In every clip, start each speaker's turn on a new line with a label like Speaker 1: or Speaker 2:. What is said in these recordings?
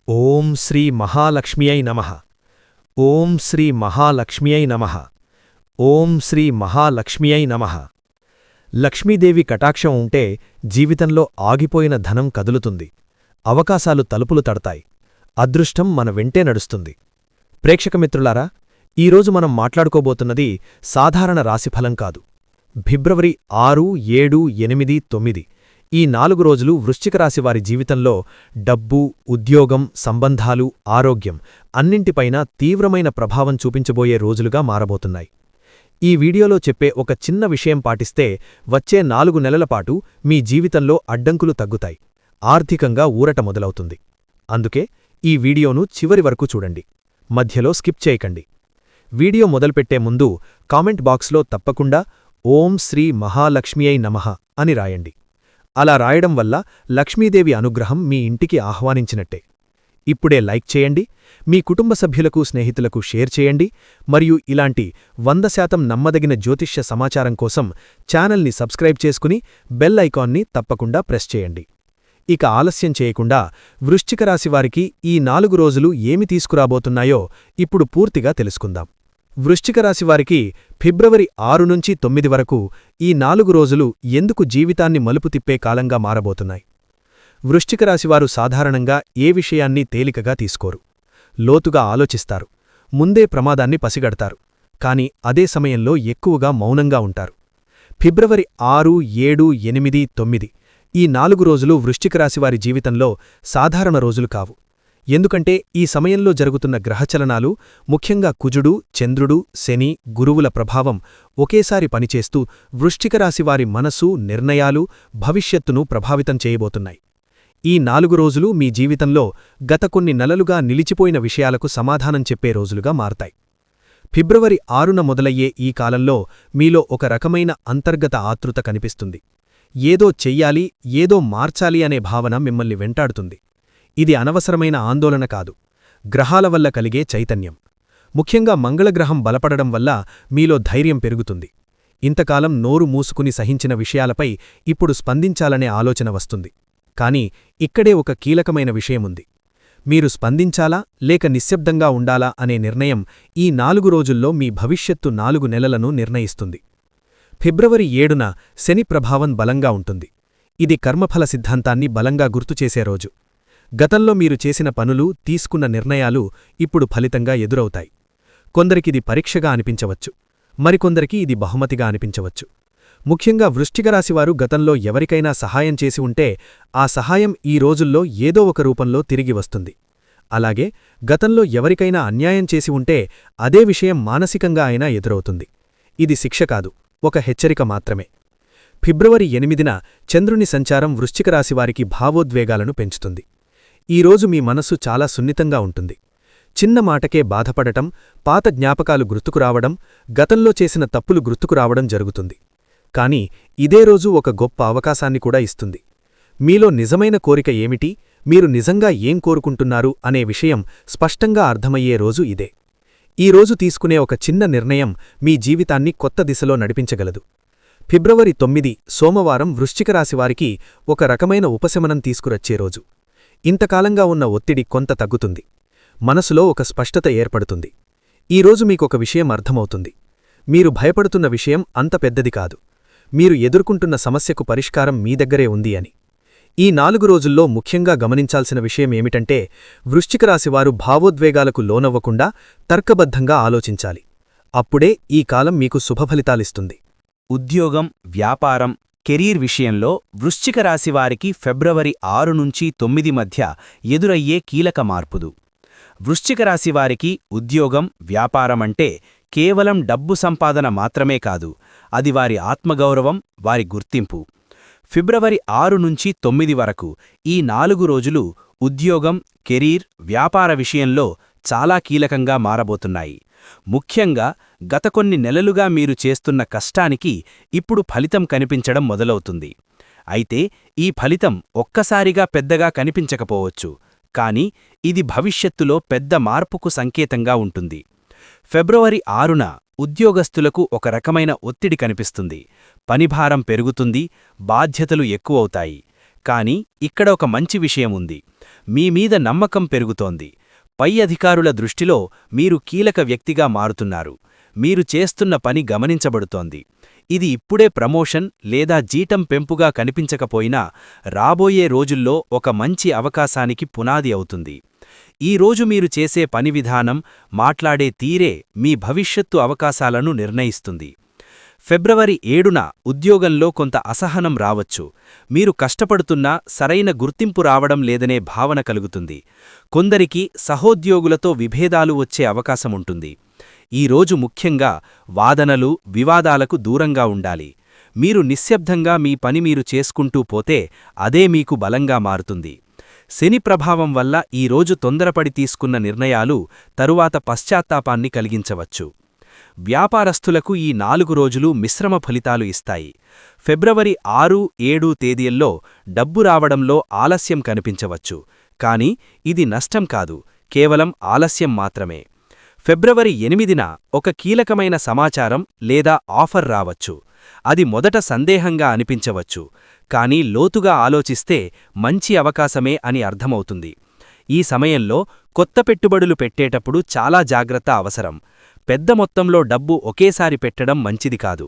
Speaker 1: ఓం శ్రీ మహాలక్ష్మ్యై నమః. ఓం శ్రీ మహాలక్ష్మ్యై నమః. ఓం శ్రీ మహాలక్ష్మ్యై నమః. లక్ష్మీదేవి కటాక్షం ఉంటే జీవితంలో ఆగిపోయిన ధనం కదులుతుంది. అవకాశాలు తలుపులు తడతాయి. అదృష్టం మన వెంటే నడుస్తుంది. ప్రేక్షకమిత్రులారా, ఈరోజు మనం మాట్లాడుకోబోతున్నది సాధారణ రాశిఫలం కాదు. ఫిబ్రవరి 6, 7, 8, 9 ఈ 4 రోజులు వృశ్చిక రాశివారి జీవితంలో డబ్బు, ఉద్యోగం, సంబంధాలు, ఆరోగ్యం అన్నింటిపైన తీవ్రమైన ప్రభావం చూపించబోయే రోజులుగా మారబోతున్నాయి. ఈ వీడియోలో చెప్పే ఒక చిన్న విషయం పాటిస్తే వచ్చే 4 నెలలపాటు మీ జీవితంలో అడ్డంకులు తగ్గుతాయి. ఆర్థికంగా ఊరట మొదలవుతుంది. అందుకే ఈ వీడియోను చివరి వరకు చూడండి. మధ్యలో స్కిప్ చేయకండి. వీడియో మొదలుపెట్టే ముందు కామెంట్ బాక్స్లో తప్పకుండా ఓం శ్రీ మహాలక్ష్మ్యై నమః అని రాయండి. అలా రాయడం వల్ల లక్ష్మీదేవి అనుగ్రహం మీ ఇంటికి ఆహ్వానించినట్టే. ఇప్పుడే లైక్ చేయండి, మీ కుటుంబ సభ్యులకు, స్నేహితులకు షేర్ చేయండి, మరియు ఇలాంటి 100% నమ్మదగిన జ్యోతిష్య సమాచారం కోసం ఛానల్ని సబ్స్క్రైబ్ చేసుకుని బెల్ ఐకాన్ని తప్పకుండా ప్రెస్ చేయండి. ఇక ఆలస్యం చేయకుండా వృశ్చిక రాశివారికి ఈ 4 రోజులు ఏమి తీసుకురాబోతున్నాయో ఇప్పుడు పూర్తిగా తెలుసుకుందాం. వృశ్చిక రాశివారికి ఫిబ్రవరి 6 నుంచి 9 వరకు ఈ 4 రోజులు ఎందుకు జీవితాన్ని మలుపు తిప్పే కాలంగా మారబోతున్నాయి. వృశ్చిక రాశివారు సాధారణంగా ఏ విషయాన్ని తేలికగా తీసుకోరు. లోతుగా ఆలోచిస్తారు. ముందే ప్రమాదాన్ని పసిగడతారు. కాని అదే సమయంలో ఎక్కువగా మౌనంగా ఉంటారు. ఫిబ్రవరి 6, 7, 8, 9 ఈ 4 రోజులు వృశ్చిక రాశివారి జీవితంలో సాధారణ రోజులు కావు. ఎందుకంటే ఈ సమయంలో జరుగుతున్న గ్రహచలనాలు, ముఖ్యంగా కుజుడు, చంద్రుడు, శని, గురువుల ప్రభావం ఒకేసారి పనిచేస్తూ వృశ్చిక రాశివారి మనసు, నిర్ణయాలు, భవిష్యత్తును ప్రభావితం చేయబోతున్నాయి. ఈ 4 రోజులు మీ జీవితంలో గత కొన్ని నెలలుగా నిలిచిపోయిన విషయాలకు సమాధానం చెప్పే రోజులుగా మారతాయి. ఫిబ్రవరి 6న మొదలయ్యే ఈ కాలంలో మీలో ఒక రకమైన అంతర్గత ఆతృత కనిపిస్తుంది. ఏదో చెయ్యాలి, ఏదో మార్చాలి అనే భావన మిమ్మల్ని వెంటాడుతుంది. ఇది అనవసరమైన ఆందోళన కాదు, గ్రహాల వల్ల కలిగే చైతన్యం. ముఖ్యంగా మంగళగ్రహం బలపడడం వల్ల మీలో ధైర్యం పెరుగుతుంది. ఇంతకాలం నోరు మూసుకుని సహించిన విషయాలపై ఇప్పుడు స్పందించాలనే ఆలోచన వస్తుంది. కాని ఇక్కడే ఒక కీలకమైన విషయముంది. మీరు స్పందించాలా లేక నిశ్శబ్దంగా ఉండాలా అనే నిర్ణయం ఈ 4 రోజుల్లో మీ భవిష్యత్తు 4 నెలలను నిర్ణయిస్తుంది. ఫిబ్రవరి 7న శని ప్రభావం బలంగా ఉంటుంది. ఇది కర్మఫల సిద్ధాంతాన్ని బలంగా గుర్తుచేసే రోజు. గతంలో మీరు చేసిన పనులు, తీసుకున్న నిర్ణయాలు ఇప్పుడు ఫలితంగా ఎదురవుతాయి. కొందరికిది పరీక్షగా అనిపించవచ్చు, మరికొందరికి ఇది బహుమతిగా అనిపించవచ్చు. ముఖ్యంగా వృశ్చిక రాశివారు గతంలో ఎవరికైనా సహాయం చేసి ఉంటే ఆ సహాయం ఈ రోజుల్లో ఏదో ఒక రూపంలో తిరిగి వస్తుంది. అలాగే గతంలో ఎవరికైనా అన్యాయం చేసి ఉంటే అదే విషయం మానసికంగా అయినా ఎదురవుతుంది. ఇది శిక్ష కాదు, ఒక హెచ్చరిక మాత్రమే. ఫిబ్రవరి 8న చంద్రుని సంచారం వృశ్చిక రాశివారికి భావోద్వేగాలను పెంచుతుంది. ఈరోజు మీ మనస్సు చాలా సున్నితంగా ఉంటుంది. చిన్న మాటకే బాధపడటం, పాత జ్ఞాపకాలు గుర్తుకురావడం, గతంలో చేసిన తప్పులు గుర్తుకురావడం జరుగుతుంది. కాని ఇదే రోజు ఒక గొప్ప అవకాశాన్ని కూడా ఇస్తుంది. మీలో నిజమైన కోరిక ఏమిటి, మీరు నిజంగా ఏం కోరుకుంటున్నారు అనే విషయం స్పష్టంగా అర్థమయ్యే రోజు ఇదే. ఈ రోజు తీసుకునే ఒక చిన్న నిర్ణయం మీ జీవితాన్ని కొత్త దిశలో నడిపించగలదు. ఫిబ్రవరి 9 సోమవారం వృశ్చిక రాశివారికి ఒక రకమైన ఉపశమనం తీసుకురచ్చే రోజు. ఇంతకాలంగా ఉన్న ఒత్తిడి కొంత తగ్గుతుంది. మనసులో ఒక స్పష్టత ఏర్పడుతుంది. ఈరోజు మీకొక విషయం అర్థమవుతుంది. మీరు భయపడుతున్న విషయం అంత పెద్దది కాదు. మీరు ఎదుర్కొంటున్న సమస్యకు పరిష్కారం మీ దగ్గరే ఉంది అని. ఈ 4 రోజుల్లో ముఖ్యంగా గమనించాల్సిన విషయం ఏమిటంటే వృశ్చిక రాశివారు భావోద్వేగాలకు లోనవ్వకుండా తర్కబద్ధంగా ఆలోచించాలి. అప్పుడే ఈ కాలం మీకు శుభఫలితాలిస్తుంది.
Speaker 2: ఉద్యోగం, వ్యాపారం, కెరీర్ విషయంలో వృశ్చిక రాశివారికి ఫిబ్రవరి 6 నుంచి 9 మధ్య ఎదురయ్యే కీలక మార్పుదు. వృశ్చిక రాశివారికి ఉద్యోగం, వ్యాపారమంటే కేవలం డబ్బు సంపాదన మాత్రమే కాదు, అది వారి ఆత్మగౌరవం, వారి గుర్తింపు. ఫిబ్రవరి 6 నుంచి 9 వరకు ఈ 4 రోజులు ఉద్యోగం, కెరీర్, వ్యాపార విషయంలో చాలా కీలకంగా మారబోతున్నాయి. ముఖ్యంగా గత కొన్ని నెలలుగా మీరు చేస్తున్న కష్టానికి ఇప్పుడు ఫలితం కనిపించడం మొదలవుతుంది. అయితే ఈ ఫలితం ఒక్కసారిగా పెద్దగా కనిపించకపోవచ్చు, కాని ఇది భవిష్యత్తులో పెద్ద మార్పుకు సంకేతంగా ఉంటుంది. ఫిబ్రవరి 6న ఉద్యోగస్తులకు ఒక రకమైన ఒత్తిడి కనిపిస్తుంది. పనిభారం పెరుగుతుంది, బాధ్యతలు ఎక్కువవుతాయి. కాని ఇక్కడ ఒక మంచి విషయం ఉంది. మీమీద నమ్మకం పెరుగుతోంది. పై అధికారుల దృష్టిలో మీరు కీలక వ్యక్తిగా మారుతున్నారు. మీరు చేస్తున్న పని గమనించబడుతోంది. ఇది ఇప్పుడే ప్రమోషన్ లేదా జీతం పెంపుగా కనిపించకపోయినా రాబోయే రోజుల్లో ఒక మంచి అవకాశానికి పునాది అవుతుంది. ఈ రోజు మీరు చేసే పని విధానం, మాట్లాడే తీరే మీ భవిష్యత్తు అవకాశాలను నిర్ణయిస్తుంది. ఫిబ్రవరి 7న ఉద్యోగంలో కొంత అసహనం రావచ్చు. మీరు కష్టపడుతున్నా సరైన గుర్తింపు రావడం లేదనే భావన కలుగుతుంది. కొందరికి సహోద్యోగులతో విభేదాలు వచ్చే అవకాశముంటుంది. ఈ రోజు ముఖ్యంగా వాదనలు, వివాదాలకు దూరంగా ఉండాలి. మీరు నిశ్శబ్దంగా మీ పని మీరు చేసుకుంటూ పోతే అదే మీకు బలంగా మారుతుంది. శని ప్రభావం వల్ల ఈ రోజు తొందరపడి తీసుకున్న నిర్ణయాలు తరువాత పశ్చాత్తాపాన్ని కలిగించవచ్చు. వ్యాపారస్తులకు ఈ 4 రోజులు మిశ్రమ ఫలితాలు ఇస్తాయి. ఫిబ్రవరి 6, 7 తేదీల్లో డబ్బు రావడంలో ఆలస్యం కనిపించవచ్చు. కాని ఇది నష్టం కాదు, కేవలం ఆలస్యం మాత్రమే. ఫిబ్రవరి 8న ఒక కీలకమైన సమాచారం లేదా ఆఫర్ రావచ్చు. అది మొదట సందేహంగా అనిపించవచ్చు, కానీ లోతుగా ఆలోచిస్తే మంచి అవకాశమే అని అర్థమవుతుంది. ఈ సమయంలో కొత్త పెట్టుబడులు పెట్టేటప్పుడు చాలా జాగ్రత్త అవసరం. పెద్ద మొత్తంలో డబ్బు ఒకేసారి పెట్టడం మంచిది కాదు.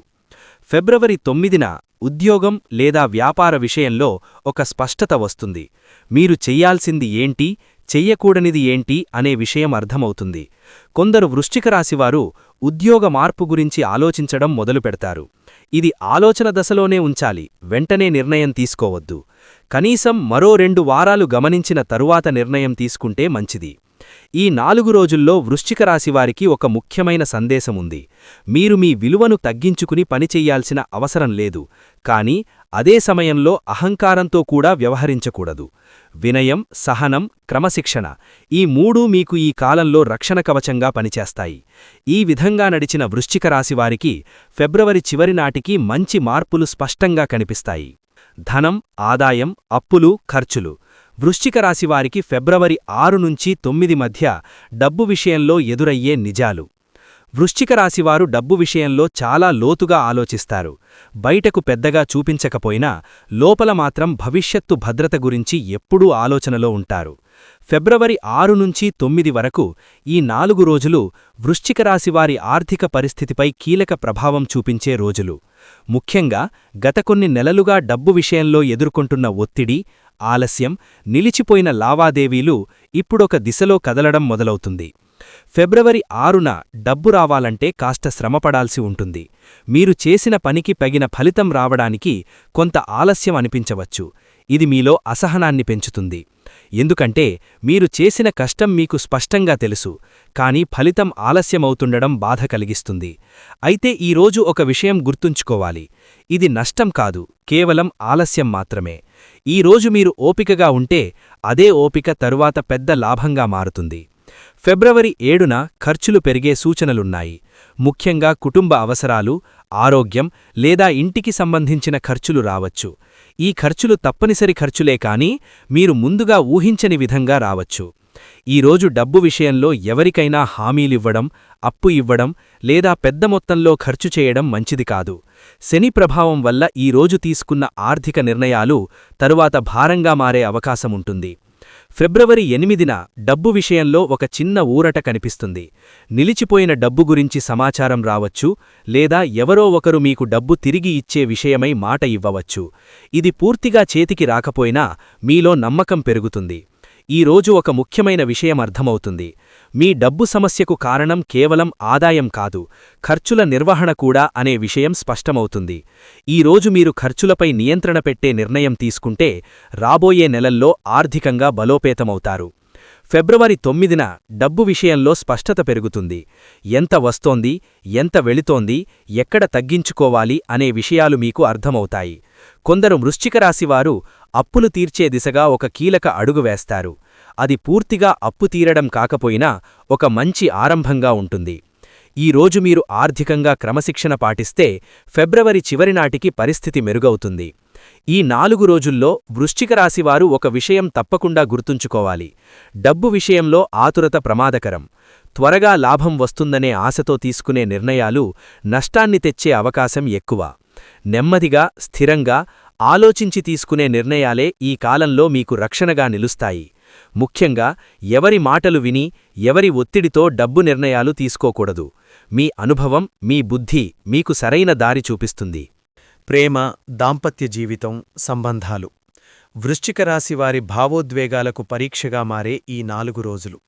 Speaker 2: ఫిబ్రవరి 9న ఉద్యోగం లేదా వ్యాపార విషయంలో ఒక స్పష్టత వస్తుంది. మీరు చెయ్యాల్సింది ఏంటి, చెయ్యకూడనిది ఏంటి అనే విషయం అర్థమవుతుంది. కొందరు వృశ్చిక రాశివారు ఉద్యోగ మార్పు గురించి ఆలోచించడం మొదలుపెడతారు. ఇది ఆలోచన దశలోనే ఉంచాలి, వెంటనే నిర్ణయం తీసుకోవద్దు. కనీసం మరో 2 వారాలు గమనించిన తరువాత నిర్ణయం తీసుకుంటే మంచిది. ఈ 4 రోజుల్లో వృశ్చిక రాశివారికి ఒక ముఖ్యమైన సందేశముంది. మీరు మీ విలువను తగ్గించుకుని పనిచెయ్యాల్సిన అవసరం లేదు, కానీ అదే సమయంలో అహంకారంతో కూడా వ్యవహరించకూడదు. వినయం, సహనం, క్రమశిక్షణ ఈ 3 మీకు ఈ కాలంలో రక్షణ కవచంగా పనిచేస్తాయి. ఈ విధంగా నడిచిన వృశ్చిక రాశివారికి ఫిబ్రవరి చివరి నాటికి మంచి మార్పులు స్పష్టంగా కనిపిస్తాయి. ధనం, ఆదాయం, అప్పులు, ఖర్చులు. వృశ్చిక రాశివారికి ఫిబ్రవరి 6 నుంచి 9 మధ్య డబ్బు విషయంలో ఎదురయ్యే నిజాలు. వృశ్చిక రాశివారు డబ్బు విషయంలో చాలా లోతుగా ఆలోచిస్తారు. బయటకు పెద్దగా చూపించకపోయినా లోపల మాత్రం భవిష్యత్తు భద్రత గురించి ఎప్పుడూ ఆలోచనలో ఉంటారు. ఫిబ్రవరి 6 నుంచి 9 వరకు ఈ 4 రోజులు వృశ్చిక రాశివారి ఆర్థిక పరిస్థితిపై కీలక ప్రభావం చూపించే రోజులు. ముఖ్యంగా గత కొన్ని నెలలుగా డబ్బు విషయంలో ఎదుర్కొంటున్న ఒత్తిడి, ఆలస్యం, నిలిచిపోయిన లావాదేవీలు ఇప్పుడొక దిశలో కదలడం మొదలవుతుంది. ఫిబ్రవరి 6న డబ్బు రావాలంటే కాస్త శ్రమపడాల్సి ఉంటుంది. మీరు చేసిన పనికి తగిన ఫలితం రావడానికి కొంత ఆలస్యం అనిపించవచ్చు. ఇది మీలో అసహనాన్ని పెంచుతుంది. ఎందుకంటే మీరు చేసిన కష్టం మీకు స్పష్టంగా తెలుసు, కానీ ఫలితం ఆలస్యమవుతుండడం బాధ కలిగిస్తుంది. అయితే ఈరోజు ఒక విషయం గుర్తుంచుకోవాలి. ఇది నష్టం కాదు, కేవలం ఆలస్యం మాత్రమే. ఈరోజు మీరు ఓపికగా ఉంటే అదే ఓపిక తరువాత పెద్ద లాభంగా మారుతుంది. ఫిబ్రవరి 7న ఖర్చులు పెరిగే సూచనలున్నాయి. ముఖ్యంగా కుటుంబ అవసరాలు, ఆరోగ్యం లేదా ఇంటికి సంబంధించిన ఖర్చులు రావచ్చు. ఈ ఖర్చులు తప్పనిసరి ఖర్చులే కానీ మీరు ముందుగా ఊహించని విధంగా రావచ్చు. ఈరోజు డబ్బు విషయంలో ఎవరికైనా హామీలివ్వడం, అప్పు ఇవ్వడం లేదా పెద్ద మొత్తంలో ఖర్చు చేయడం మంచిది కాదు. శని ప్రభావం వల్ల ఈరోజు తీసుకున్న ఆర్థిక నిర్ణయాలు తరువాత భారంగా మారే అవకాశముంటుంది. ఫిబ్రవరి 8న డబ్బు విషయంలో ఒక చిన్న ఊరట కనిపిస్తుంది. నిలిచిపోయిన డబ్బు గురించి సమాచారం రావచ్చు, లేదా ఎవరో ఒకరు మీకు డబ్బు తిరిగి ఇచ్చే విషయమై మాట ఇవ్వవచ్చు. ఇది పూర్తిగా చేతికి రాకపోయినా మీలో నమ్మకం పెరుగుతుంది. ఈరోజు ఒక ముఖ్యమైన విషయం అర్థమవుతుంది. మీ డబ్బు సమస్యకు కారణం కేవలం ఆదాయం కాదు, ఖర్చుల నిర్వహణ కూడా అనే విషయం స్పష్టమవుతుంది. ఈరోజు మీరు ఖర్చులపై నియంత్రణ పెట్టే నిర్ణయం తీసుకుంటే రాబోయే నెలల్లో ఆర్థికంగా బలోపేతమవుతారు. ఫిబ్రవరి 9న డబ్బు విషయంలో స్పష్టత పెరుగుతుంది. ఎంత వస్తోంది, ఎంత వెళుతోంది, ఎక్కడ తగ్గించుకోవాలి అనే విషయాలు మీకు అర్థమవుతాయి. కొందరు వృశ్చిక రాశివారు అప్పులు తీర్చే దిశగా ఒక కీలక అడుగు వేస్తారు. అది పూర్తిగా అప్పు తీరడం కాకపోయినా ఒక మంచి ఆరంభంగా ఉంటుంది. ఈరోజు మీరు ఆర్థికంగా క్రమశిక్షణ పాటిస్తే ఫిబ్రవరి చివరి నాటికి పరిస్థితి మెరుగవుతుంది. ఈ 4 రోజుల్లో వృశ్చిక రాశివారు ఒక విషయం తప్పకుండా గుర్తుంచుకోవాలి. డబ్బు విషయంలో ఆతురత ప్రమాదకరం. త్వరగా లాభం వస్తుందనే ఆశతో తీసుకునే నిర్ణయాలు నష్టాన్ని తెచ్చే అవకాశం ఎక్కువ. నెమ్మదిగా, స్థిరంగా, ఆలోచించి తీసుకునే నిర్ణయాలే ఈ కాలంలో మీకు రక్షణగా నిలుస్తాయి. ముఖ్యంగా ఎవరి మాటలు విని, ఎవరి ఒత్తిడితో డబ్బు నిర్ణయాలు తీసుకోకూడదు. మీ అనుభవం, మీ బుద్ధి మీకు సరైన దారి చూపిస్తుంది.
Speaker 1: ప్రేమ, దాంపత్య జీవితం, సంబంధాలు. వృశ్చిక రాశివారి భావోద్వేగాలకు పరీక్షగా మారే ఈ 4 రోజులు.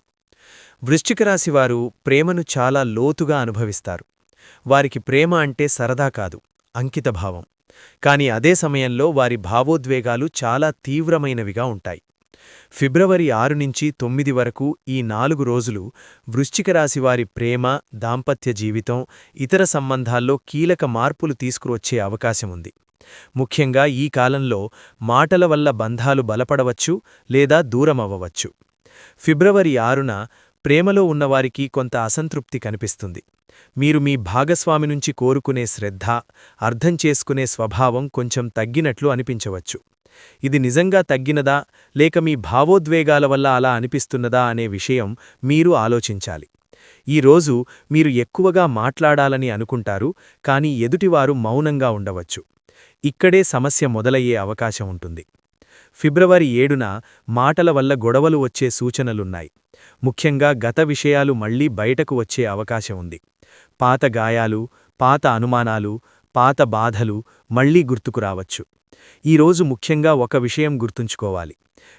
Speaker 1: వృశ్చిక రాశివారు ప్రేమను చాలా లోతుగా అనుభవిస్తారు. వారికి ప్రేమ అంటే సరదా కాదు, అంకితభావం. కాని అదే సమయంలో వారి భావోద్వేగాలు చాలా తీవ్రమైనవిగా ఉంటాయి. ఫిబ్రవరి 6 నుంచి 9 వరకు ఈ 4 రోజులు వృశ్చిక రాశివారి ప్రేమ, దాంపత్య జీవితం, ఇతర సంబంధాల్లో కీలక మార్పులు తీసుకువచ్చే అవకాశముంది. ముఖ్యంగా ఈ కాలంలో మాటల వల్ల బంధాలు బలపడవచ్చు లేదా దూరమవ్వవచ్చు. ఫిబ్రవరి 6న ప్రేమలో ఉన్నవారికి కొంత అసంతృప్తి కనిపిస్తుంది. మీరు మీ భాగస్వామి నుంచి కోరుకునే శ్రద్ధ, అర్థం చేసుకునే స్వభావం కొంచెం తగ్గినట్లు అనిపించవచ్చు. ఇది నిజంగా తగ్గినదా లేక మీ భావోద్వేగాల వల్ల అలా అనిపిస్తున్నదా అనే విషయం మీరు ఆలోచించాలి. ఈ రోజు మీరు ఎక్కువగా మాట్లాడాలని అనుకుంటారు, కానీ ఎదుటివారు మౌనంగా ఉండవచ్చు. ఇక్కడే సమస్య మొదలయ్యే అవకాశం ఉంటుంది. ఫిబ్రవరి 7న మాటల వల్ల గొడవలు వచ్చే సూచనలున్నాయి. ముఖ్యంగా గత విషయాలు మళ్లీ బయటకు వచ్చే అవకాశం ఉంది. పాత గాయాలు, పాత అనుమానాలు, పాత బాధలు మళ్లీ గుర్తుకురావచ్చు. ఈరోజు ముఖ్యంగా ఒక విషయం గుర్తుంచుకోవాలి.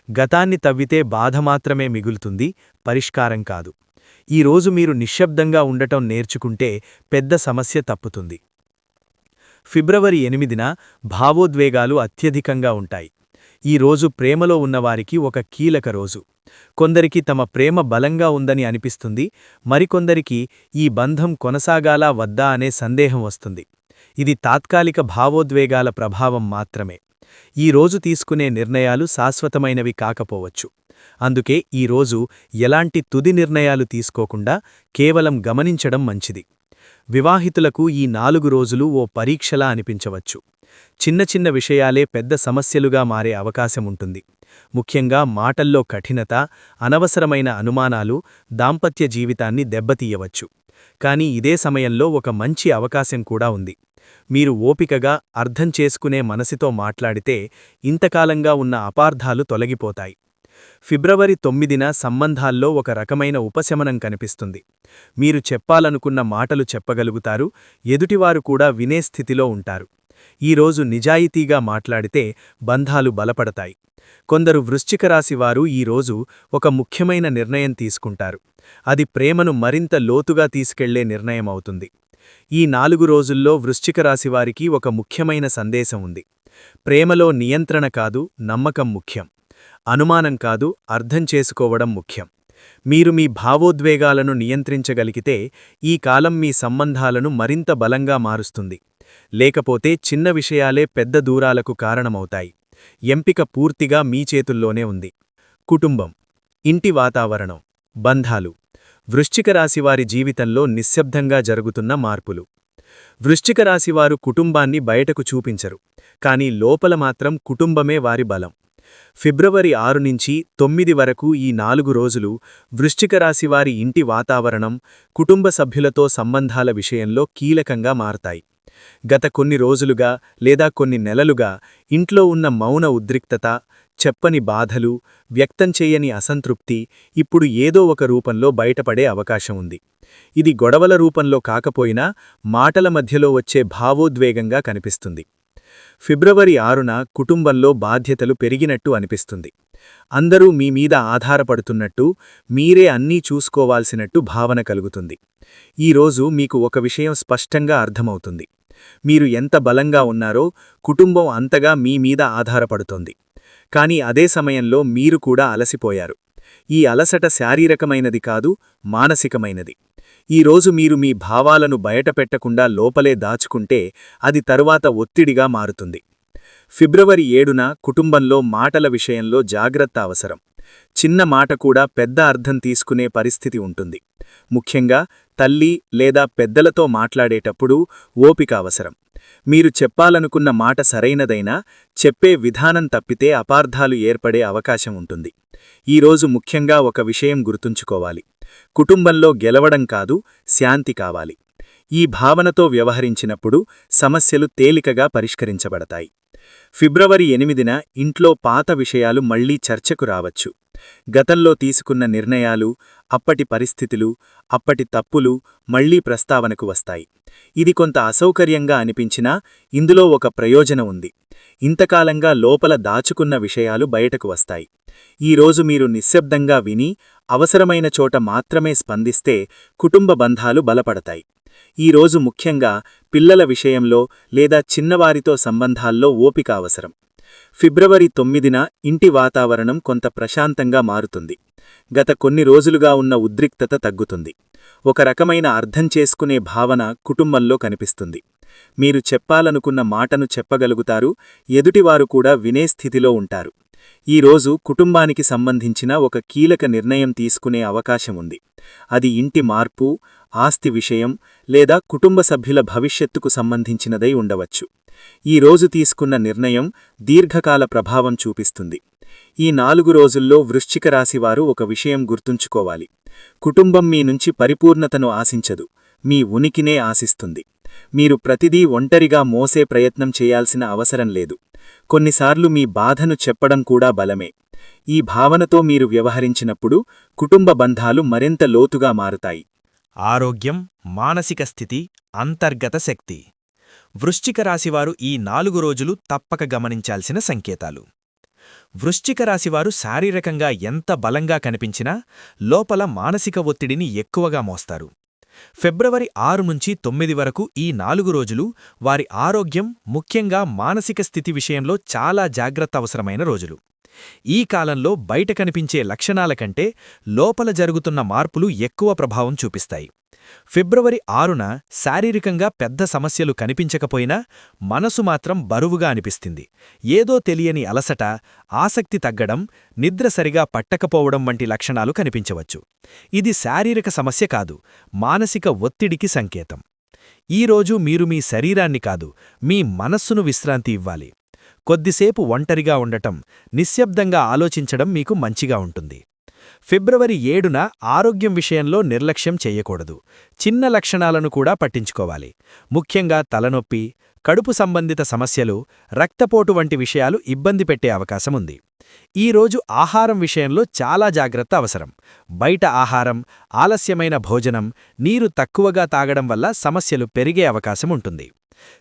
Speaker 1: గతాన్ని తవ్వితే బాధ మాత్రమే మిగులుతుంది, పరిష్కారం కాదు. ఈరోజు మీరు నిశ్శబ్దంగా ఉండటం నేర్చుకుంటే పెద్ద సమస్య తప్పుతుంది. ఫిబ్రవరి 8న భావోద్వేగాలు అత్యధికంగా ఉంటాయి. ఈ రోజు ప్రేమలో ఉన్నవారికి ఒక కీలక రోజు. కొందరికి తమ ప్రేమ బలంగా ఉందని అనిపిస్తుంది, మరికొందరికి ఈ బంధం కొనసాగాలా వద్దా అనే సందేహం వస్తుంది. ఇది తాత్కాలిక భావోద్వేగాల ప్రభావం మాత్రమే. ఈ రోజు తీసుకునే నిర్ణయాలు శాశ్వతమైనవి కాకపోవచ్చు. అందుకే ఈ రోజు ఎలాంటి తుది నిర్ణయాలు తీసుకోకుండా కేవలం గమనించడం మంచిది. వివాహితులకు ఈ 4 రోజులు ఓ పరీక్షలా అనిపించవచ్చు. చిన్న చిన్న విషయాలే పెద్ద సమస్యలుగా మారే అవకాశముంటుంది. ముఖ్యంగా మాటల్లో కఠినత, అనవసరమైన అనుమానాలు దాంపత్య జీవితాన్ని దెబ్బతీయవచ్చు. కానీ ఇదే సమయంలో ఒక మంచి అవకాశం కూడా ఉంది. మీరు ఓపికగా అర్థం చేసుకునే మనసుతో మాట్లాడితే ఇంతకాలంగా ఉన్న అపార్థాలు తొలగిపోతాయి. ఫిబ్రవరి 9న సంబంధాల్లో ఒక రకమైన ఉపశమనం కనిపిస్తుంది. మీరు చెప్పాలనుకున్న మాటలు చెప్పగలుగుతారు, ఎదుటివారు కూడా వినే స్థితిలో ఉంటారు. ఈరోజు నిజాయితీగా మాట్లాడితే బంధాలు బలపడతాయి. కొందరు వృశ్చిక రాశివారు ఈరోజు ఒక ముఖ్యమైన నిర్ణయం తీసుకుంటారు. అది ప్రేమను మరింత లోతుగా తీసుకెళ్లే నిర్ణయమవుతుంది. ఈ 4 రోజుల్లో వృశ్చిక రాశివారికి ఒక ముఖ్యమైన సందేశం ఉంది. ప్రేమలో నియంత్రణ కాదు, నమ్మకం ముఖ్యం. అనుమానం కాదు, అర్థం చేసుకోవడం ముఖ్యం. మీరు మీ భావోద్వేగాలను నియంత్రించగలిగితే ఈ కాలం మీ సంబంధాలను మరింత బలంగా మారుస్తుంది. లేకపోతే చిన్న విషయాలే పెద్ద దూరాలకు కారణమవుతాయి. ఎంపిక పూర్తిగా మీ చేతుల్లోనే ఉంది. కుటుంబం, ఇంటి వాతావరణం, బంధాలు. వృశ్చిక రాశివారి జీవితంలో నిశ్శబ్దంగా జరుగుతున్న మార్పులు. వృశ్చిక రాశివారు కుటుంబాన్ని బయటకు చూపించరు, కానీ లోపల మాత్రం కుటుంబమే వారి బలం. ఫిబ్రవరి 6 నుంచి 9 వరకు ఈ 4 రోజులు వృశ్చిక రాశివారి ఇంటి వాతావరణం, కుటుంబ సభ్యులతో సంబంధాల విషయంలో కీలకంగా మారతాయి. గత కొన్ని రోజులుగా లేదా కొన్ని నెలలుగా ఇంట్లో ఉన్న మౌన ఉద్రిక్తత, చెప్పని బాధలు, వ్యక్తం చేయని అసంతృప్తి ఇప్పుడు ఏదో ఒక రూపంలో బయటపడే అవకాశం ఉంది. ఇది గొడవల రూపంలో కాకపోయినా మాటల మధ్యలో వచ్చే భావోద్వేగంగా కనిపిస్తుంది. ఫిబ్రవరి 6న కుటుంబంలో బాధ్యతలు పెరిగినట్టు అనిపిస్తుంది. అందరూ మీ మీద ఆధారపడుతున్నట్టు, మీరే అన్నీ చూసుకోవాల్సినట్టు భావన కలుగుతుంది. ఈరోజు మీకు ఒక విషయం స్పష్టంగా అర్థమవుతుంది. మీరు ఎంత బలంగా ఉన్నారో కుటుంబం అంతగా మీ మీద ఆధారపడుతోంది. కానీ అదే సమయంలో మీరు కూడా అలసిపోయారు. ఈ అలసట శారీరకమైనది కాదు, మానసికమైనది. ఈరోజు మీరు మీ భావాలను బయటపెట్టకుండా లోపలే దాచుకుంటే అది తరువాత ఒత్తిడిగా మారుతుంది. ఫిబ్రవరి 7న కుటుంబంలో మాటల విషయంలో జాగ్రత్త అవసరం. చిన్న మాట కూడా పెద్ద అర్థం తీసుకునే పరిస్థితి ఉంటుంది. ముఖ్యంగా తల్లి లేదా పెద్దలతో మాట్లాడేటప్పుడు ఓపిక అవసరం. మీరు చెప్పాలనుకున్న మాట సరైనదైనా చెప్పే విధానం తప్పితే అపార్థాలు ఏర్పడే అవకాశం ఉంటుంది. ఈరోజు ముఖ్యంగా ఒక విషయం గుర్తుంచుకోవాలి. కుటుంబంలో గెలవడం కాదు, శాంతి కావాలి. ఈ భావనతో వ్యవహరించినప్పుడు సమస్యలు తేలికగా పరిష్కరించబడతాయి.
Speaker 3: ఫిబ్రవరి 8న ఇంట్లో పాత విషయాలు మళ్లీ చర్చకు రావచ్చు. గతంలో తీసుకున్న నిర్ణయాలు, అప్పటి పరిస్థితులు, అప్పటి తప్పులు మళ్లీ ప్రస్తావనకు వస్తాయి. ఇది కొంత అసౌకర్యంగా అనిపించినా ఇందులో ఒక ప్రయోజనం ఉంది. ఇంతకాలంగా లోపల దాచుకున్న విషయాలు బయటకు వస్తాయి. ఈరోజు మీరు నిశ్శబ్దంగా విని, అవసరమైన చోట మాత్రమే స్పందిస్తే కుటుంబ బంధాలు బలపడతాయి. ఈరోజు ముఖ్యంగా పిల్లల విషయంలో లేదా చిన్నవారితో సంబంధాల్లో ఓపిక అవసరం. ఫిబ్రవరి 9న ఇంటి వాతావరణం కొంత ప్రశాంతంగా మారుతుంది. గత కొన్ని రోజులుగా ఉన్న ఉద్రిక్తత తగ్గుతుంది. ఒక రకమైన అర్థం చేసుకునే భావన కుటుంబంలో కనిపిస్తుంది. మీరు చెప్పాలనుకున్న మాటను చెప్పగలుగుతారు, ఎదుటివారు కూడా వినే స్థితిలో ఉంటారు. ఈరోజు కుటుంబానికి సంబంధించిన ఒక కీలక నిర్ణయం తీసుకునే అవకాశముంది. అది ఇంటి మార్పు, ఆస్తి విషయం లేదా కుటుంబ సభ్యుల భవిష్యత్తుకు సంబంధించినదై ఉండవచ్చు. ఈరోజు తీసుకున్న నిర్ణయం దీర్ఘకాల ప్రభావం చూపిస్తుంది. ఈ 4 రోజుల్లో వృశ్చిక రాశివారు ఒక విషయం గుర్తుంచుకోవాలి. కుటుంబం మీ నుంచి పరిపూర్ణతను ఆశించదు, మీ ఉనికినే ఆశిస్తుంది. మీరు ప్రతిదీ ఒంటరిగా మోసే ప్రయత్నం చేయాల్సిన అవసరం లేదు. కొన్నిసార్లు మీ బాధను చెప్పడం కూడా బలమే. ఈ భావనతో మీరు వ్యవహరించినప్పుడు కుటుంబ బంధాలు మరింత లోతుగా మారుతాయి.
Speaker 1: ఆరోగ్యం, మానసిక స్థితి, అంతర్గత శక్తి. వృశ్చిక రాశివారు ఈ 4 రోజులు తప్పక గమనించాల్సిన సంకేతాలు. వృశ్చిక రాశివారు శారీరకంగా ఎంత బలంగా కనిపించినా లోపల మానసిక ఒత్తిడిని ఎక్కువగా మోస్తారు. ఫిబ్రవరి 6 నుంచి 9 వరకు ఈ 4 రోజులు వారి ఆరోగ్యం, ముఖ్యంగా మానసిక స్థితి విషయంలో చాలా జాగ్రత్త అవసరమైన రోజులు. ఈ కాలంలో బయట కనిపించే లక్షణాల కంటే లోపల జరుగుతున్న మార్పులు ఎక్కువ ప్రభావం చూపిస్తాయి. ఫిబ్రవరి 6న శారీరకంగా పెద్ద సమస్యలు కనిపించకపోయినా మనసు మాత్రం బరువుగా అనిపిస్తుంది. ఏదో తెలియని అలసట, ఆసక్తి తగ్గడం, నిద్ర సరిగా పట్టకపోవడం వంటి లక్షణాలు కనిపించవచ్చు. ఇది శారీరక సమస్య కాదు, మానసిక ఒత్తిడికి సంకేతం. ఈరోజు మీరు మీ శరీరాన్ని కాదు, మీ మనస్సును విశ్రాంతి ఇవ్వాలి. కొద్దిసేపు ఒంటరిగా ఉండటం, నిశ్శబ్దంగా ఆలోచించడం మీకు మంచిగా ఉంటుంది. ఫిబ్రవరి 7న ఆరోగ్యం విషయంలో నిర్లక్ష్యం చెయ్యకూడదు. చిన్న లక్షణాలను కూడా పట్టించుకోవాలి. ముఖ్యంగా తలనొప్పి, కడుపు సంబంధిత సమస్యలు, రక్తపోటు వంటి విషయాలు ఇబ్బంది పెట్టే అవకాశముంది. ఈరోజు ఆహారం విషయంలో చాలా జాగ్రత్త అవసరం. బయట ఆహారం, ఆలస్యమైన భోజనం, నీరు తక్కువగా తాగడం వల్ల సమస్యలు పెరిగే అవకాశముంటుంది.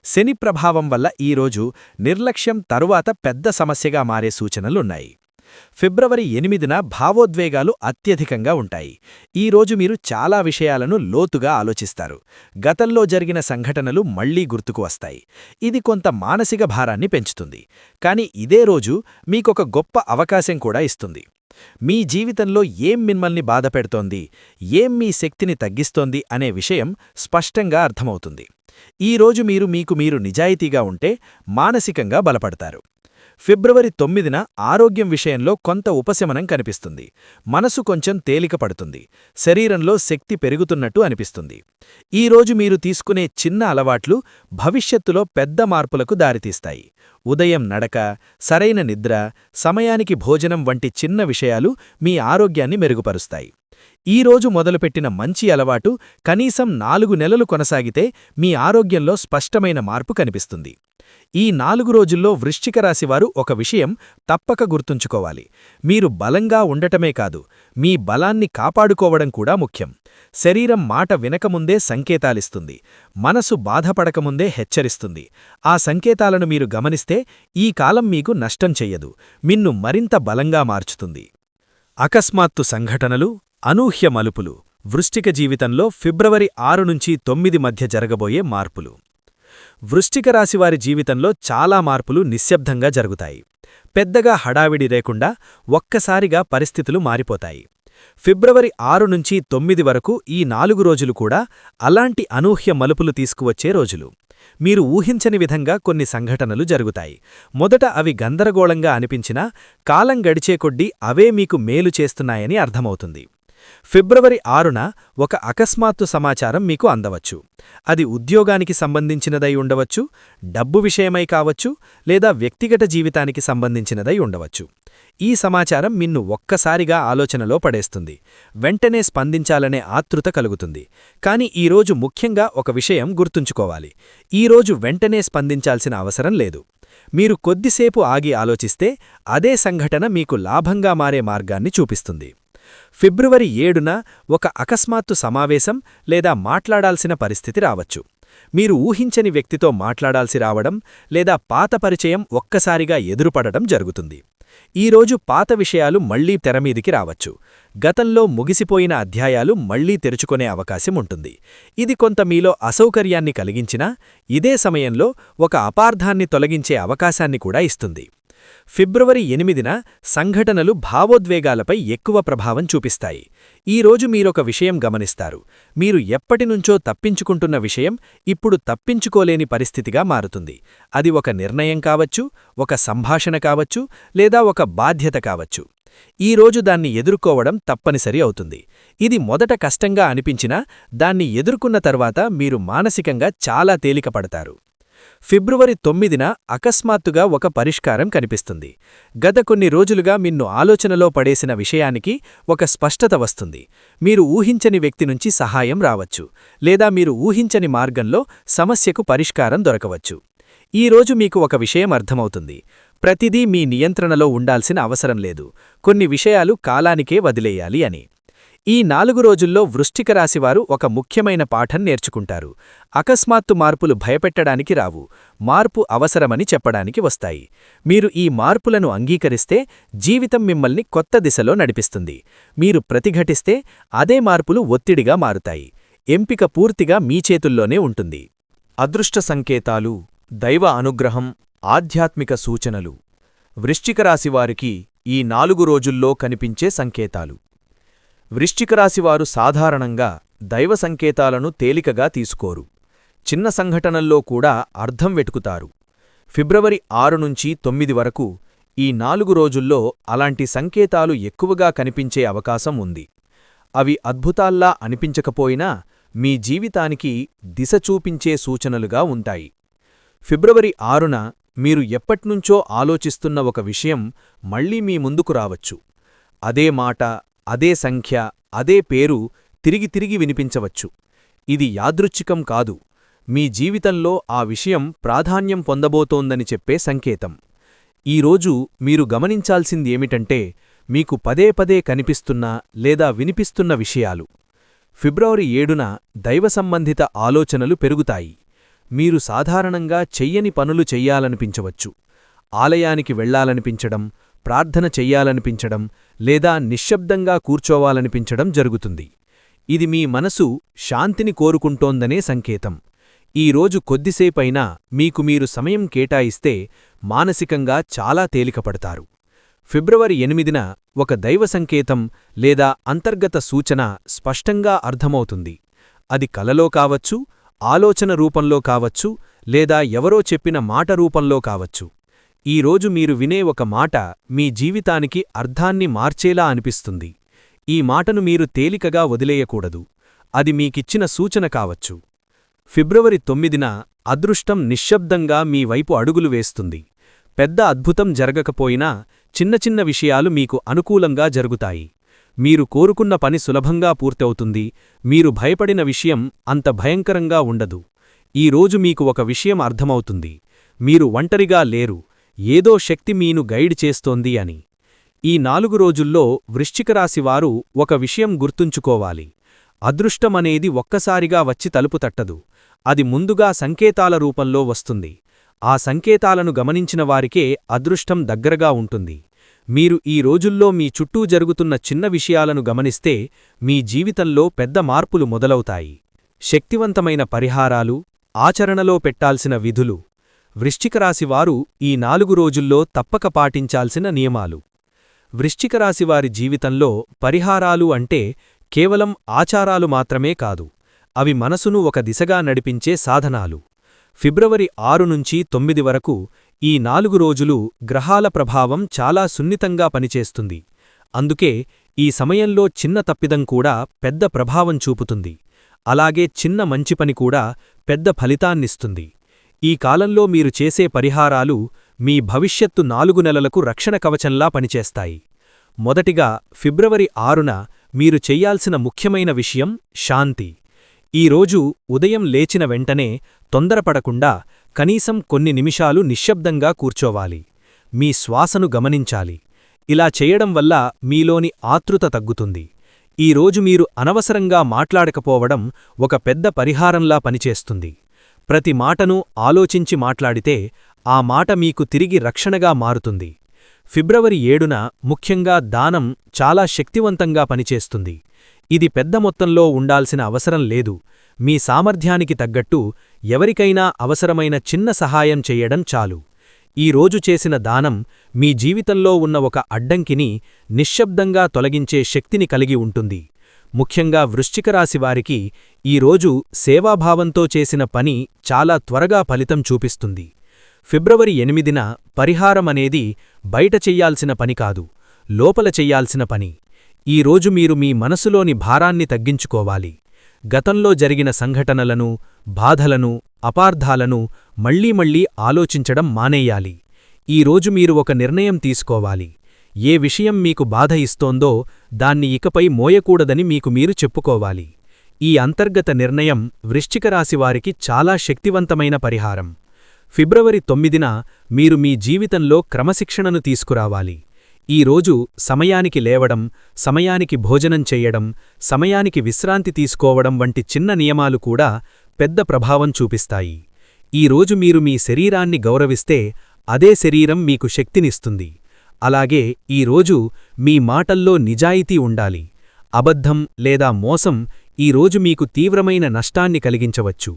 Speaker 1: శని ప్రభావం వల్ల ఈరోజు నిర్లక్ష్యం తరువాత పెద్ద సమస్యగా మారే సూచనలున్నాయి. ఫిబ్రవరి 8న భావోద్వేగాలు అత్యధికంగా ఉంటాయి. ఈరోజు మీరు చాలా విషయాలను లోతుగా ఆలోచిస్తారు. గతంలో జరిగిన సంఘటనలు మళ్లీ గుర్తుకు వస్తాయి. ఇది కొంత మానసిక భారాన్ని పెంచుతుంది. కానీ ఇదే రోజు మీకొక గొప్ప అవకాశం కూడా ఇస్తుంది. మీ జీవితంలో ఏం మిమ్మల్ని బాధపెడుతోంది, ఏం మీ శక్తిని తగ్గిస్తోంది అనే విషయం స్పష్టంగా అర్థమవుతుంది. ఈరోజు మీరు నిజాయితీగా ఉంటే మానసికంగా బలపడతారు. ఫిబ్రవరి 9న ఆరోగ్యం విషయంలో కొంత ఉపశమనం కనిపిస్తుంది. మనసు కొంచెం తేలిక పడుతుంది. శరీరంలో శక్తి పెరుగుతున్నట్టు అనిపిస్తుంది. ఈరోజు మీరు తీసుకునే చిన్న అలవాట్లు భవిష్యత్తులో పెద్ద మార్పులకు దారితీస్తాయి. ఉదయం నడక, సరైన నిద్ర, సమయానికి భోజనం వంటి చిన్న విషయాలు మీ ఆరోగ్యాన్ని మెరుగుపరుస్తాయి. ఈరోజు మొదలుపెట్టిన మంచి అలవాటు కనీసం 4 నెలలు కొనసాగితే మీ ఆరోగ్యంలో స్పష్టమైన మార్పు కనిపిస్తుంది. ఈ 4 రోజుల్లో వృశ్చిక రాశివారు ఒక విషయం తప్పక గుర్తుంచుకోవాలి. మీరు బలంగా ఉండటమే కాదు, మీ బలాన్ని కాపాడుకోవడం కూడా ముఖ్యం. శరీరం మాట వినకముందే సంకేతాలిస్తుంది. మనసు బాధపడకముందే హెచ్చరిస్తుంది. ఆ సంకేతాలను మీరు గమనిస్తే ఈ కాలం మీకు నష్టం చెయ్యదు, మిన్ను మరింత బలంగా మార్చుతుంది. అకస్మాత్తు సంఘటనలు, అనూహ్య మలుపులు. వృశ్చిక జీవితంలో ఫిబ్రవరి 6 నుంచి 9 మధ్య జరగబోయే మార్పులు. వృశ్చిక రాశివారి జీవితంలో చాలా మార్పులు నిశ్శబ్దంగా జరుగుతాయి. పెద్దగా హడావిడి లేకుండా ఒక్కసారిగా పరిస్థితులు మారిపోతాయి. ఫిబ్రవరి 6 నుంచి 9 వరకు ఈ 4 రోజులు కూడా అలాంటి అనూహ్య మలుపులు తీసుకువచ్చే రోజులు. మీరు ఊహించని విధంగా కొన్ని సంఘటనలు జరుగుతాయి. మొదట అవి గందరగోళంగా అనిపించినా కాలం గడిచే కొద్దీ అవే మీకు మేలు చేస్తున్నాయని అర్థమవుతుంది. ఫిబ్రవరి 6న ఒక అకస్మాత్తు సమాచారం మీకు అందవచ్చు. అది ఉద్యోగానికి సంబంధించినదై ఉండవచ్చు, డబ్బు విషయమై కావచ్చు, లేదా వ్యక్తిగత జీవితానికి సంబంధించినదై ఉండవచ్చు. ఈ సమాచారం మిన్ను ఒక్కసారిగా ఆలోచనలో పడేస్తుంది. వెంటనే స్పందించాలనే ఆతృత కలుగుతుంది. కాని ఈరోజు ముఖ్యంగా ఒక విషయం గుర్తుంచుకోవాలి. ఈరోజు వెంటనే స్పందించాల్సిన అవసరం లేదు. మీరు కొద్దిసేపు ఆగి ఆలోచిస్తే అదే సంఘటన మీకు లాభంగా మారే మార్గాన్ని చూపిస్తుంది. ఫిబ్రవరి 7న ఒక అకస్మాత్తు సమావేశం లేదా మాట్లాడాల్సిన పరిస్థితి రావచ్చు. మీరు ఊహించని వ్యక్తితో మాట్లాడాల్సి రావడం లేదా పాత పరిచయం ఒక్కసారిగా ఎదురుపడటం జరుగుతుంది. ఈరోజు పాత విషయాలు మళ్లీ తెరమీదికి రావచ్చు. గతంలో ముగిసిపోయిన అధ్యాయాలు మళ్లీ తెరుచుకునే అవకాశం ఉంటుంది. ఇది కొంత మీలో అసౌకర్యాన్ని కలిగించినా ఇదే సమయంలో ఒక అపార్థాన్ని తొలగించే అవకాశాన్ని కూడా ఇస్తుంది. ఫిబ్రవరి 8న సంఘటనలు భావోద్వేగాలపై ఎక్కువ ప్రభావం చూపిస్తాయి. ఈరోజు మీరొక విషయం గమనిస్తారు. మీరు ఎప్పటినుంచో తప్పించుకుంటున్న విషయం ఇప్పుడు తప్పించుకోలేని పరిస్థితిగా మారుతుంది. అది ఒక నిర్ణయం కావచ్చు, ఒక సంభాషణ కావచ్చు, లేదా ఒక బాధ్యత కావచ్చు. ఈరోజు దాన్ని ఎదుర్కోవడం తప్పనిసరి అవుతుంది. ఇది మొదట కష్టంగా అనిపించినా దాన్ని ఎదుర్కొన్న తర్వాత మీరు మానసికంగా చాలా తేలికపడతారు. ఫిబ్రవరి 9న అకస్మాత్తుగా ఒక పరిష్కారం కనిపిస్తుంది. గత కొన్ని రోజులుగా మిన్ను ఆలోచనలో పడేసిన విషయానికి ఒక స్పష్టత వస్తుంది. మీరు ఊహించని వ్యక్తి నుంచి సహాయం రావచ్చు, లేదా మీరు ఊహించని మార్గంలో సమస్యకు పరిష్కారం దొరకవచ్చు. ఈరోజు మీకు ఒక విషయం అర్థమవుతుంది. ప్రతిదీ మీ నియంత్రణలో ఉండాల్సిన అవసరం లేదు. కొన్ని విషయాలు కాలానికే వదిలేయాలి అని. ఈ 4 రోజుల్లో వృశ్చిక రాశివారు ఒక ముఖ్యమైన పాఠం నేర్చుకుంటారు. అకస్మాత్తు మార్పులు భయపెట్టడానికి రావు, మార్పు అవసరమని చెప్పడానికి వస్తాయి. మీరు ఈ మార్పులను అంగీకరిస్తే జీవితం మిమ్మల్ని కొత్త దిశలో నడిపిస్తుంది. మీరు ప్రతిఘటిస్తే అదే మార్పులు ఒత్తిడిగా మారుతాయి. ఎంపిక పూర్తిగా మీ చేతుల్లోనే ఉంటుంది.
Speaker 2: అదృష్ట సంకేతాలు, దైవ అనుగ్రహం, ఆధ్యాత్మిక సూచనలు. వృశ్చిక రాశివారికి ఈ 4 రోజుల్లో కనిపించే సంకేతాలు. వృశ్చిక రాశివారు సాధారణంగా దైవ సంకేతాలను తేలికగా తీసుకోరు. చిన్న సంఘటనల్లో కూడా అర్థం వెతుకుతారు. ఫిబ్రవరి 6 నుంచి 9 వరకు ఈ 4 రోజుల్లో అలాంటి సంకేతాలు ఎక్కువగా కనిపించే అవకాశం ఉంది. అవి అద్భుతాల్లా అనిపించకపోయినా మీ జీవితానికి దిశ చూపించే సూచనలుగా ఉంటాయి. ఫిబ్రవరి 6న మీరు ఎప్పట్నుంచో ఆలోచిస్తున్న ఒక విషయం మళ్లీ మీ ముందుకు రావచ్చు. అదే మాట, అదే సంఖ్య, అదే పేరు తిరిగి తిరిగి వినిపించవచ్చు. ఇది యాదృచ్ఛికం కాదు, మీ జీవితంలో ఆ విషయం ప్రాధాన్యం పొందబోతోందని చెప్పే సంకేతం. ఈరోజు మీరు గమనించాల్సిందేమిటంటే మీకు పదే పదే కనిపిస్తున్న లేదా వినిపిస్తున్న విషయాలు. ఫిబ్రవరి 7న దైవ సంబంధిత ఆలోచనలు పెరుగుతాయి. మీరు సాధారణంగా చెయ్యని పనులు చెయ్యాలనిపించవచ్చు. ఆలయానికి వెళ్లాలనిపించడం, ప్రార్థన చెయ్యాలనిపించడం, లేదా నిశ్శబ్దంగా కూర్చోవాలనిపించడం జరుగుతుంది. ఇది మీ మనసు శాంతిని కోరుకుంటోందనే సంకేతం. ఈరోజు కొద్దిసేపైనా మీకు మీరు సమయం కేటాయిస్తే మానసికంగా చాలా తేలికపడతారు. ఫిబ్రవరి 8న ఒక దైవ సంకేతం లేదా అంతర్గత సూచన స్పష్టంగా అర్థమవుతుంది. అది కలలో కావచ్చు, ఆలోచన రూపంలో కావచ్చు, లేదా ఎవరో చెప్పిన మాట రూపంలో కావచ్చు. ఈరోజు మీరు వినే ఒక మాట మీ జీవితానికి అర్థాన్ని మార్చేలా అనిపిస్తుంది. ఈ మాటను మీరు తేలికగా వదిలేయకూడదు. అది మీకిచ్చిన సూచన కావచ్చు. ఫిబ్రవరి 9న అదృష్టం నిశ్శబ్దంగా మీ వైపు అడుగులు వేస్తుంది. పెద్ద అద్భుతం జరగకపోయినా చిన్న చిన్న విషయాలు మీకు అనుకూలంగా జరుగుతాయి. మీరు కోరుకున్న పని సులభంగా పూర్తవుతుంది. మీరు భయపడిన విషయం అంత భయంకరంగా ఉండదు. ఈరోజు మీకు ఒక విషయం అర్థమవుతుంది. మీరు ఒంటరిగా లేరు, ఏదో శక్తి మీను గైడ్ చేస్తోంది అని. ఈ 4 రోజుల్లో వృశ్చికరాశివారు ఒక విషయం గుర్తుంచుకోవాలి. అదృష్టమనేది ఒక్కసారిగా వచ్చి తలుపు తట్టదు. అది ముందుగా సంకేతాల రూపంలో వస్తుంది. ఆ సంకేతాలను గమనించిన వారికే అదృష్టం దగ్గరగా ఉంటుంది. మీరు ఈ రోజుల్లో మీ చుట్టూ జరుగుతున్న చిన్న విషయాలను గమనిస్తే మీ జీవితంలో పెద్ద మార్పులు మొదలవుతాయి. శక్తివంతమైన పరిహారాలు, ఆచరణలో పెట్టాల్సిన విధులు. వృశ్చికరాశివారు ఈ 4 రోజుల్లో తప్పక పాటించాల్సిన నియమాలు. వృశ్చికరాశివారి జీవితంలో పరిహారాలు అంటే కేవలం ఆచారాలు మాత్రమే కాదు, అవి మనసును ఒక దిశగా నడిపించే సాధనాలు. ఫిబ్రవరి 6 నుంచి 9 వరకు ఈ 4 రోజులు గ్రహాల ప్రభావం చాలా సున్నితంగా పనిచేస్తుంది. అందుకే ఈ సమయంలో చిన్న తప్పిదం కూడా పెద్ద ప్రభావం చూపుతుంది. అలాగే చిన్న మంచి పని కూడా పెద్ద ఫలితాన్నిస్తుంది. ఈ కాలంలో మీరు చేసే పరిహారాలు మీ భవిష్యత్తు 4 నెలలకు రక్షణ కవచంలా పనిచేస్తాయి. మొదటిగా ఫిబ్రవరి 6న మీరు చెయ్యాల్సిన ముఖ్యమైన విషయం శాంతి. ఈరోజు ఉదయం లేచిన వెంటనే తొందరపడకుండా
Speaker 1: కనీసం కొన్ని నిమిషాలు నిశ్శబ్దంగా కూర్చోవాలి. మీ శ్వాసను గమనించాలి. ఇలా చేయడం వల్ల మీలోని ఆతృత తగ్గుతుంది. ఈరోజు మీరు అనవసరంగా మాట్లాడకపోవడం ఒక పెద్ద పరిహారంలా పనిచేస్తుంది. ప్రతి మాటను ఆలోచించి మాట్లాడితే ఆ మాట మీకు తిరిగి రక్షణగా మారుతుంది. ఫిబ్రవరి 7న ముఖ్యంగా దానం చాలా శక్తివంతంగా పనిచేస్తుంది. ఇది పెద్ద మొత్తంలో ఉండాల్సిన అవసరం లేదు. మీ సామర్థ్యానికి తగ్గట్టు ఎవరికైనా అవసరమైన చిన్న సహాయం చెయ్యడం చాలు. ఈ రోజు చేసిన దానం మీ జీవితంలో ఉన్న ఒక అడ్డంకిని నిశ్శబ్దంగా తొలగించే శక్తిని కలిగి ఉంటుంది. ముఖ్యంగా వృశ్చికరాశివారికి ఈరోజు సేవాభావంతో చేసిన పని చాలా త్వరగా ఫలితం చూపిస్తుంది. ఫిబ్రవరి 8న పరిహారమనేది బయట చెయ్యాల్సిన పని కాదు, లోపల చెయ్యాల్సిన పని. ఈరోజు మీరు మీ మనసులోని భారాన్ని తగ్గించుకోవాలి. గతంలో జరిగిన సంఘటనలను, బాధలను, అపార్థాలను మళ్లీ ఆలోచించడం మానేయాలి. ఈరోజు మీరు ఒక నిర్ణయం తీసుకోవాలి. ఏ విషయం మీకు బాధ ఇస్తోందో దాన్ని ఇకపై మోయకూడదని మీకు మీరు చెప్పుకోవాలి. ఈ అంతర్గత నిర్ణయం వృశ్చికరాశివారికి చాలా శక్తివంతమైన పరిహారం. ఫిబ్రవరి 9న మీరు మీ జీవితంలో క్రమశిక్షణను తీసుకురావాలి. ఈరోజు సమయానికి లేవడం, సమయానికి భోజనం చెయ్యడం, సమయానికి విశ్రాంతి తీసుకోవడం వంటి చిన్న నియమాలు కూడా పెద్ద ప్రభావం చూపిస్తాయి. ఈరోజు మీరు మీ శరీరాన్ని గౌరవిస్తే అదే శరీరం మీకు శక్తినిస్తుంది. అలాగే ఈరోజు మీ మాటల్లో నిజాయితీ ఉండాలి. అబద్ధం లేదా మోసం ఈరోజు మీకు తీవ్రమైన నష్టాన్ని కలిగించవచ్చు.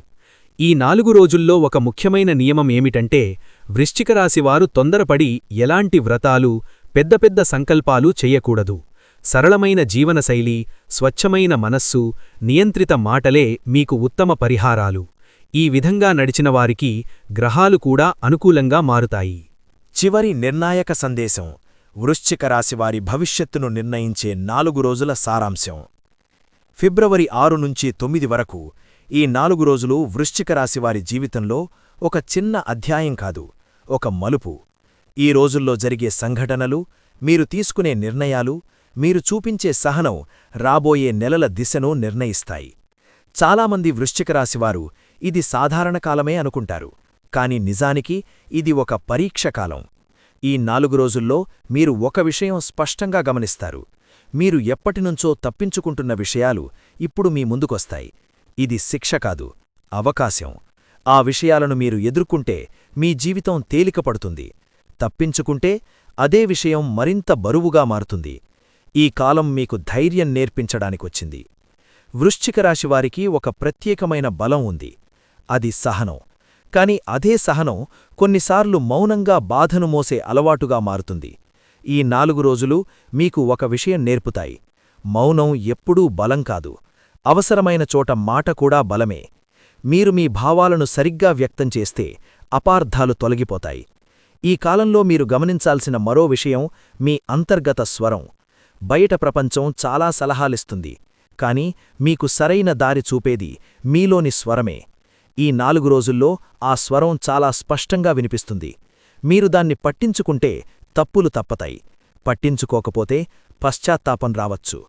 Speaker 1: ఈ 4 రోజుల్లో ఒక ముఖ్యమైన నియమం ఏమిటంటే, వృశ్చికరాశివారు తొందరపడి ఎలాంటి వ్రతాలు, పెద్ద సంకల్పాలు చెయ్యకూడదు. సరళమైన జీవనశైలి, స్వచ్ఛమైన మనస్సు, నియంత్రిత మాటలే మీకు ఉత్తమ పరిహారాలు. ఈ విధంగా నడిచినవారికి గ్రహాలు కూడా అనుకూలంగా మారుతాయి.
Speaker 4: చివరి నిర్ణాయక సందేశం: వృశ్చికరాశివారి భవిష్యత్తును నిర్ణయించే 4 రోజుల సారాంశం. ఫిబ్రవరి 6 నుంచి 9 వరకు ఈ 4 రోజులు వృశ్చికరాశివారి జీవితంలో ఒక చిన్న అధ్యాయం కాదు, ఒక మలుపు. ఈ రోజుల్లో జరిగే సంఘటనలు, మీరు తీసుకునే నిర్ణయాలు, మీరు చూపించే సహనం రాబోయే నెలల దిశను నిర్ణయిస్తాయి. చాలామంది వృశ్చికరాశివారు ఇది సాధారణ కాలమే అనుకుంటారు, కాని నిజానికి ఇది ఒక పరీక్షకాలం. ఈ 4 రోజుల్లో మీరు ఒక విషయం స్పష్టంగా గమనిస్తారు: మీరు ఎప్పటినుంచో తప్పించుకుంటున్న విషయాలు ఇప్పుడు మీ ముందుకొస్తాయి. ఇది శిక్ష కాదు, అవకాశం. ఆ విషయాలను మీరు ఎదుర్కొంటే మీ జీవితం తేలికపడుతుంది. తప్పించుకుంటే అదే విషయం మరింత బరువుగా మారుతుంది. ఈ కాలం మీకు ధైర్యం నేర్పించడానికొచ్చింది. వృశ్చికరాశివారికి ఒక ప్రత్యేకమైన బలం ఉంది, అది సహనం. కాని అదే సహనం కొన్నిసార్లు మౌనంగా బాధను మోసే అలవాటుగా మారుతుంది. ఈ 4 రోజులు మీకు ఒక విషయం నేర్పుతాయి: మౌనం ఎప్పుడూ బలం కాదు, అవసరమైన చోట మాట కూడా బలమే. మీరు మీ భావాలను సరిగ్గా వ్యక్తం చేస్తే అపార్థాలు తొలగిపోతాయి. ఈ కాలంలో మీరు గమనించాల్సిన మరో విషయం మీ అంతర్గత స్వరం. బయట ప్రపంచం చాలా సలహాలిస్తుంది, కాని మీకు సరైన దారి చూపేది మీలోని స్వరమే. ఈ 4 రోజుల్లో ఆ స్వరం చాలా స్పష్టంగా వినిపిస్తుంది. మీరు దాన్ని పట్టించుకుంటే తప్పులు తప్పతాయి, పట్టించుకోకపోతే పశ్చాత్తాపం రావచ్చు.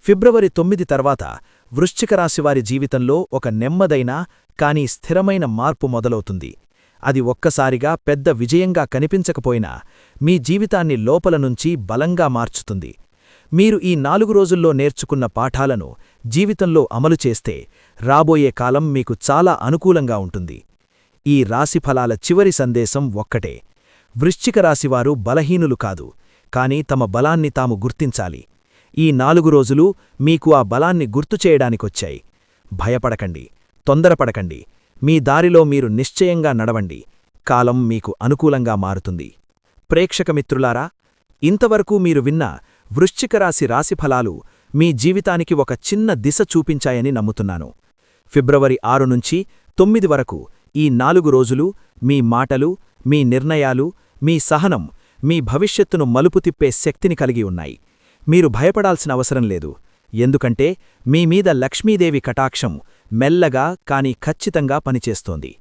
Speaker 4: ఫిబ్రవరి 9 తర్వాత వృశ్చికరాశివారి జీవితంలో ఒక నెమ్మదైన కాని స్థిరమైన మార్పు మొదలవుతుంది. అది ఒక్కసారిగా పెద్ద విజయంగా కనిపించకపోయినా మీ జీవితాన్ని లోపలనుంచి బలంగా మార్చుతుంది. మీరు ఈ 4 రోజుల్లో నేర్చుకున్న పాఠాలను జీవితంలో అమలు చేస్తే రాబోయే కాలం మీకు చాలా అనుకూలంగా ఉంటుంది. ఈ రాశిఫలాల చివరి సందేశం ఒక్కటే: వృశ్చికరాశివారు బలహీనులు కాదు, కాని తమ బలాన్ని తాము గుర్తించాలి. ఈ 4 రోజులు మీకు ఆ బలాన్ని గుర్తుచేయడానికొచ్చాయి. భయపడకండి, తొందరపడకండి. మీ దారిలో మీరు నిశ్చయంగా నడవండి. కాలం మీకు అనుకూలంగా మారుతుంది. ప్రేక్షకమిత్రులారా, ఇంతవరకు మీరు విన్న వృశ్చికరాశి రాశిఫలాలు మీ జీవితానికి ఒక చిన్న దిశ చూపించాయని నమ్ముతున్నాను. ఫిబ్రవరి 6 నుంచి 9 వరకు ఈ 4 రోజులు మీ మాటలు, మీ నిర్ణయాలు, మీ సహనం మీ భవిష్యత్తును మలుపు తిప్పే శక్తిని కలిగి ఉన్నాయి. మీరు భయపడాల్సిన అవసరం లేదు, ఎందుకంటే మీ మీద లక్ష్మీదేవి కటాక్షం మెల్లగా కాని ఖచ్చితంగా పనిచేస్తోంది.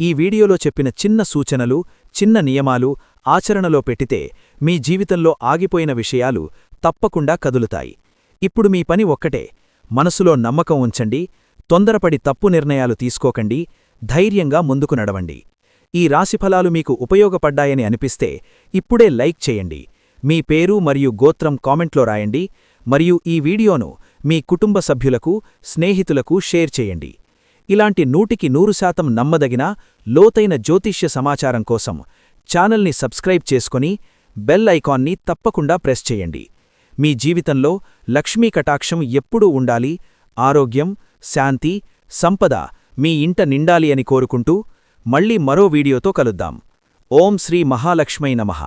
Speaker 4: ఈ వీడియోలో చెప్పిన చిన్న సూచనలు, చిన్న నియమాలు ఆచరణలో పెట్టితే మీ జీవితంలో ఆగిపోయిన విషయాలు తప్పకుండా కదులుతాయి. ఇప్పుడు మీ పని ఒక్కటే: మనసులో నమ్మకం ఉంచండి, తొందరపడి తప్పు నిర్ణయాలు తీసుకోకండి, ధైర్యంగా ముందుకు నడవండి.
Speaker 2: ఈ రాశిఫలాలు మీకు ఉపయోగపడ్డాయని అనిపిస్తే ఇప్పుడే లైక్ చేయండి, మీ పేరు మరియు గోత్రం కామెంట్లో రాయండి మరియు ఈ వీడియోను మీ కుటుంబ సభ్యులకు, స్నేహితులకు షేర్ చేయండి. ఇలాంటి 100% నమ్మదగిన, లోతైన జ్యోతిష్య సమాచారం కోసం ఛానల్ని సబ్స్క్రైబ్ చేసుకొని బెల్ ఐకాన్ని తప్పకుండా ప్రెస్ చేయండి. మీ జీవితంలో లక్ష్మీ కటాక్షం ఎప్పుడూ ఉండాలి, ఆరోగ్యం, శాంతి, సంపద మీ ఇంట నిండాలి అని కోరుకుంటూ మళ్ళీ మరో వీడియోతో కలుద్దాం. ఓం శ్రీ మహాలక్ష్మై నమః.